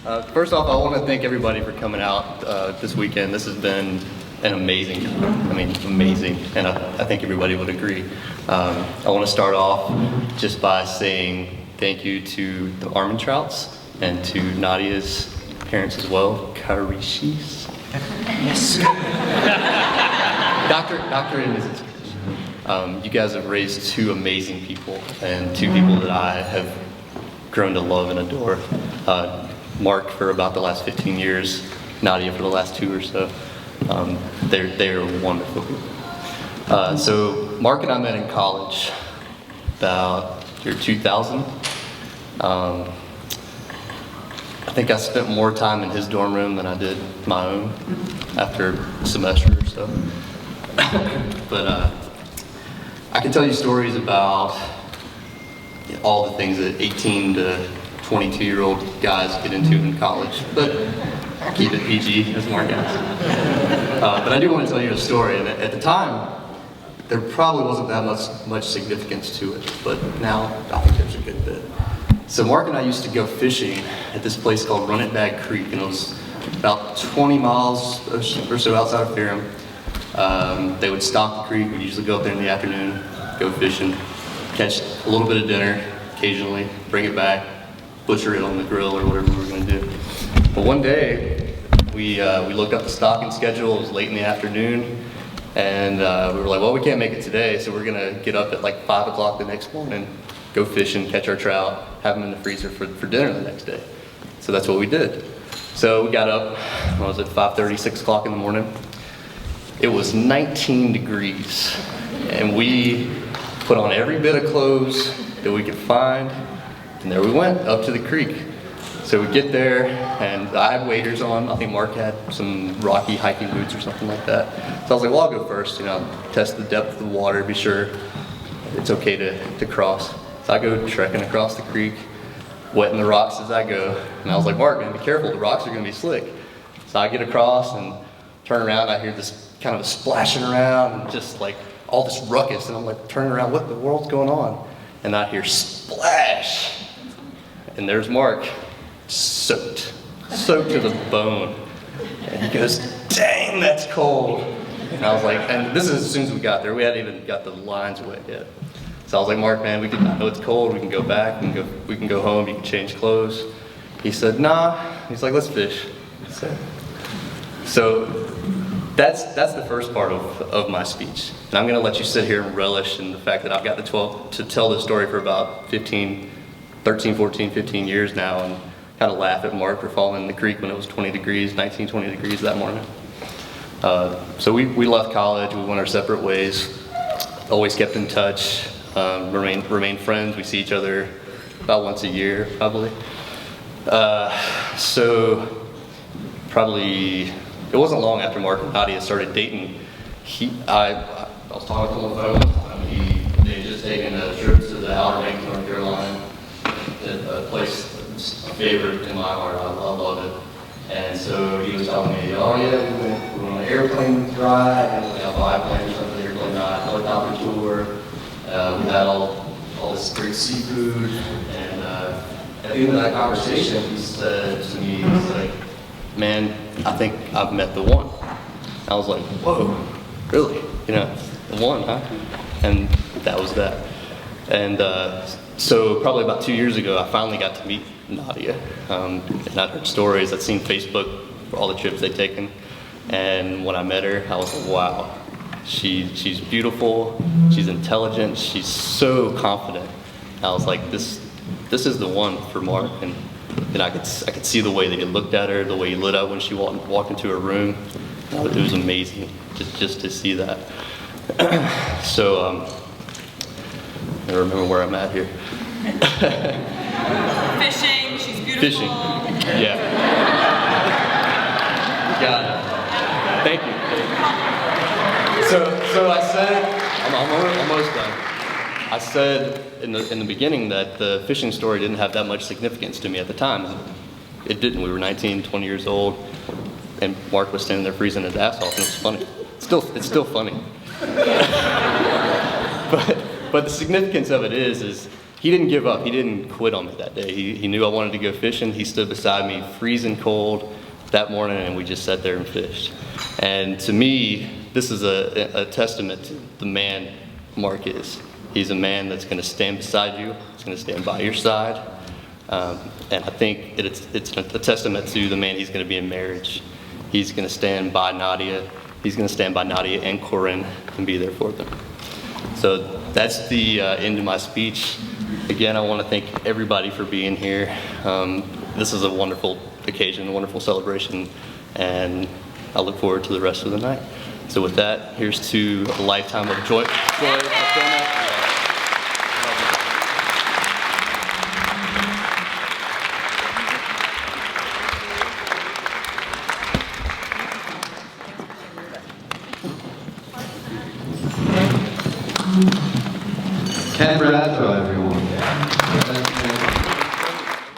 First off, I want to thank everybody for coming out this weekend. This has been an amazing, amazing, and I think everybody would agree. I want to start off just by saying thank you to the Armantrouts and to Nadia's parents as well, Karishis. Yes. Dr. and Mrs. You guys have raised two amazing people, and two people that I have grown to love and adore. Mark for about the last 15 years, Nadia for the last 2 or so. They're wonderful people. So Mark and I met in college about year 2000. I think I spent more time in his dorm room than I did my own after a semester or so. But I can tell you stories about all the things that 18 to 22-year-old guys get into in college, but keep it PG, as Mark asked. But I do want to tell you a story, and at the time, there probably wasn't that much significance to it, but now I think there's a good bit. So Mark and I used to go fishing at this place called Runitbag Creek, and it was about 20 miles or so outside of Ferrum. They would stock the creek. We'd usually go up there in the afternoon, go fishing, catch a little bit of dinner occasionally, bring it back, butcher it on the grill or whatever we were going to do. But one day, we looked up the stocking schedule. It was late in the afternoon, and we were like, well, we can't make it today, so we're going to get up at like 5 o'clock the next morning, go fishing, catch our trout, have them in the freezer for dinner the next day. So that's what we did. So we got up, what was it, 5:30, 6 o'clock in the morning. It was 19 degrees, and we put on every bit of clothes that we could find, and there we went, up to the creek. So we get there, and I had waders on. I think Mark had some rocky hiking boots or something like that. So I was like, well, I'll go first, test the depth of the water, be sure it's okay to cross. So I go trekking across the creek, wetting the rocks as I go. And I was like, Mark, man, be careful, the rocks are gonna be slick. So I get across and turn around, I hear this kind of a splashing around and just like all this ruckus. And I'm like turning around, what the world's going on? And I hear splash. And there's Mark, soaked to the bone. And he goes, dang, that's cold. And I was like, and this is as soon as we got there, we hadn't even got the lines wet yet. So I was like, Mark, man, I know it's cold, we can go back, we can go home, you can change clothes. He said, nah. He's like, let's fish. So that's the first part of my speech. And I'm gonna let you sit here and relish in the fact that I've got to tell this story for about 13, 14, 15 years now, and kind of laugh at Mark for falling in the creek when it was 20 degrees that morning. So we left college, we went our separate ways, always kept in touch, remained friends. We see each other about once a year, probably. So probably, it wasn't long after Mark and Nadia started dating, I was talking to him on the phone. They had just taken a trip to the Outer Banks, North Carolina, a place that's a favorite in my heart. I love it. And so he was telling me, oh yeah, we went on an airplane ride, and a biplane or something, airplane ride, helicopter tour. We had all this great seafood, and at the end of that conversation, he said to me, he's like, man, I think I've met the one. I was like, whoa, really? The one, huh? And that was that. And so probably about 2 years ago, I finally got to meet Nadia. And I'd heard stories, I'd seen Facebook for all the trips they'd taken. And when I met her, I was like, wow, she's beautiful, she's intelligent, she's so confident. I was like, this is the one for Mark. And I could see the way that he looked at her, the way he lit up when she walked into her room. It was amazing just to see that. So I don't remember where I'm at here. Fishing, she's beautiful. Fishing, yeah. Got it. Thank you. So I said, I'm almost done. I said in the beginning that the fishing story didn't have that much significance to me at the time. It didn't. We were 19, 20 years old, and Mark was standing there freezing his ass off, and it was funny. It's still funny. But the significance of it is he didn't give up. He didn't quit on me that day. He knew I wanted to go fishing. He stood beside me, freezing cold that morning, and we just sat there and fished. And to me, this is a testament to the man Mark is. He's a man that's going to stand beside you. He's going to stand by your side. And I think it's a testament to the man he's going to be in marriage. He's going to stand by Nadia. He's going to stand by Nadia and Corinne and be there for them. So that's the end of my speech. Again, I want to thank everybody for being here. This is a wonderful occasion, a wonderful celebration, and I look forward to the rest of the night. So with that, here's to a lifetime of joy.